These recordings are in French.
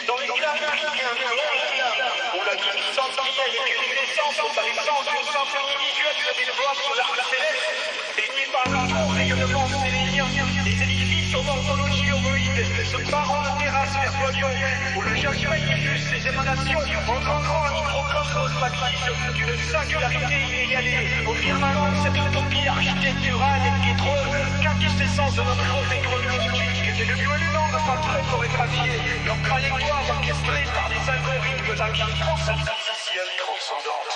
Dans les claviers, on a dit sentinelle et qu'une naissance aux paysans d'une symphonie visuelle se déploie sur l'arc céleste, baigné par l'amour, rayonnement sélénien, des édifices aux morphologies ovoïdes, se parant de terrasse verdoyant, où le jasmin diffuse ses émanations, engendrant un microcosmos factice d'une singularité inégalée, au firmament de cette utopie architecturale et piétreuse, quintessence de notre monde technologique, et le violent de sa trait chorégraphié, leur trajectoire orchestrée par des algorithmes d'un qui artificielle transcendante.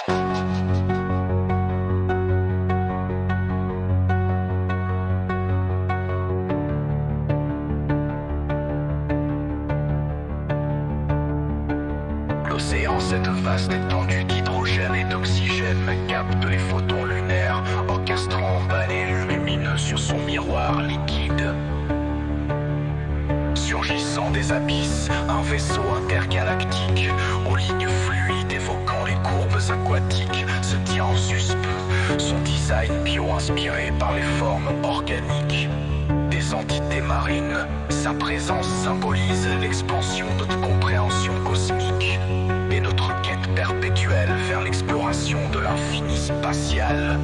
L'océan, cette vaste étendue d'hydrogène et d'oxygène, capte les photons lunaires, orchestrant un balai lumineux sur son miroir liquide. Surgissant des abysses, un vaisseau intergalactique, aux lignes fluides évoquant les courbes aquatiques, se tient en suspens, son design bio-inspiré par les formes organiques des entités marines. Sa présence symbolise l'expansion de notre compréhension cosmique et notre quête perpétuelle vers l'exploration de l'infini spatial.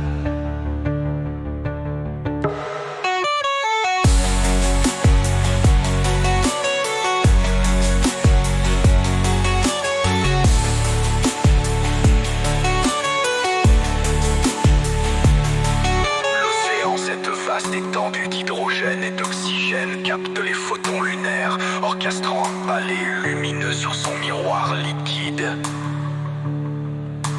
Étendue d'hydrogène et d'oxygène capte les photons lunaires, orchestrant un balai lumineux sur son miroir liquide.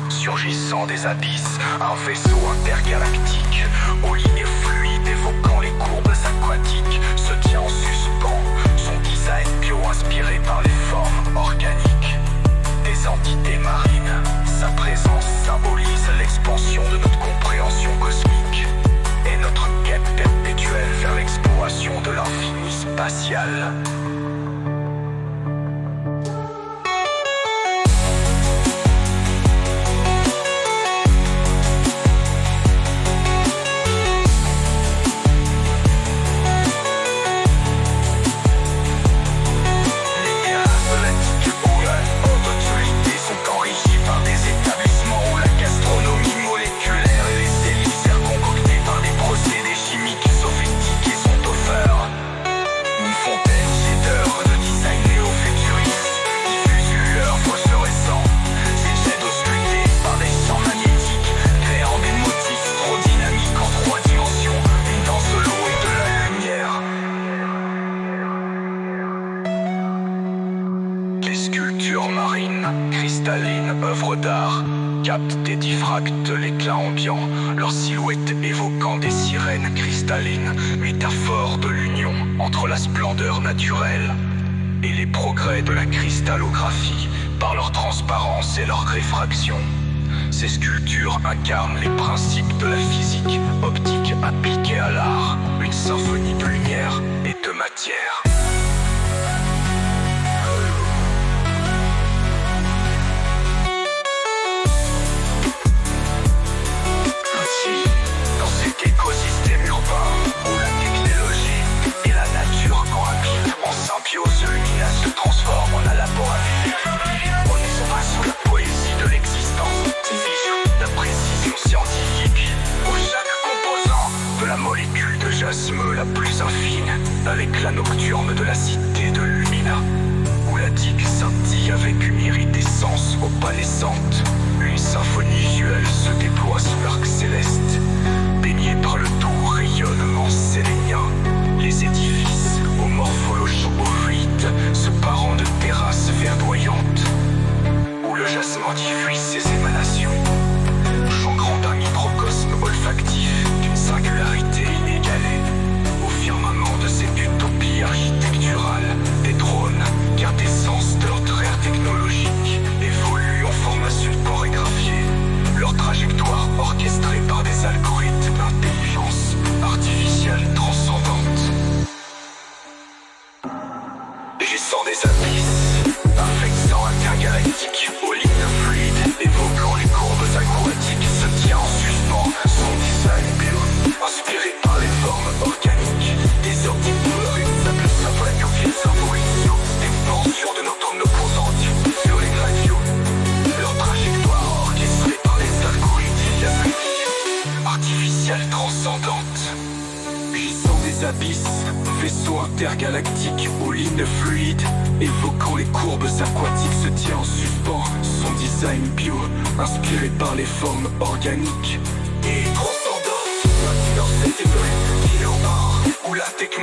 Surgissant des abysses, un vaisseau intergalactique, aux lignes fluides évoquant les courbes aquatiques, se tient en suspens, son design bio-inspiré par les formes organiques des entités marines. Sa présence symbolise l'expansion de notre compréhension cosmique et notre quête perpétuelle vers l'exploration de l'infini spatial. Œuvres d'art captent des diffractent l'éclat ambiant, leur silhouette évoquant des sirènes cristallines, métaphore de l'union entre la splendeur naturelle et les progrès de la cristallographie par leur transparence et leur réfraction. Ces sculptures incarnent les principes de la physique optique appliquée à l'art, une symphonie de lumière et de matière. Écosystème urbain où la technologie et la nature cohabitent en symbiose, Lumina se transforme en un laboratoire. On est face à la poésie de l'existence, ses visions, la précision scientifique pour chaque composant de la molécule de jasme la plus infine, à l'éclat nocturne de la cité de Lumina, où la digue scintille avec une iridescence opalescente. Une symphonie visuelle se déploie sous l'arc céleste, baigné par le doux rayonnement sélénien. Les édifices aux morphologies ovoïdes se parant de terrasses verdoyantes, où le jasmin diffuse ses émanations, changrant d'un microcosme olfactif d'une singularité inégalée. Au firmament de cette utopie architecturale, des drones, quintessence de notre ère technologique, évoluent en formation chorégraphiée, leur trajectoire orchestrée par des algorithmes d'intelligence artificielle transcendante. Gissant des abysses, un vecteur intergalactique aux lignes fluides, évoquant les courbes aquatiques, se tient en suspens, son design bio, inspiré par les formes organiques des ordinateurs, une simple symphonie abysses, vaisseau intergalactique aux lignes fluides, évoquant les courbes aquatiques, se tient en suspens. Son design bio, inspiré par les formes organiques et transcendant. Maintenant c'est évolué, il est au bord où la technologie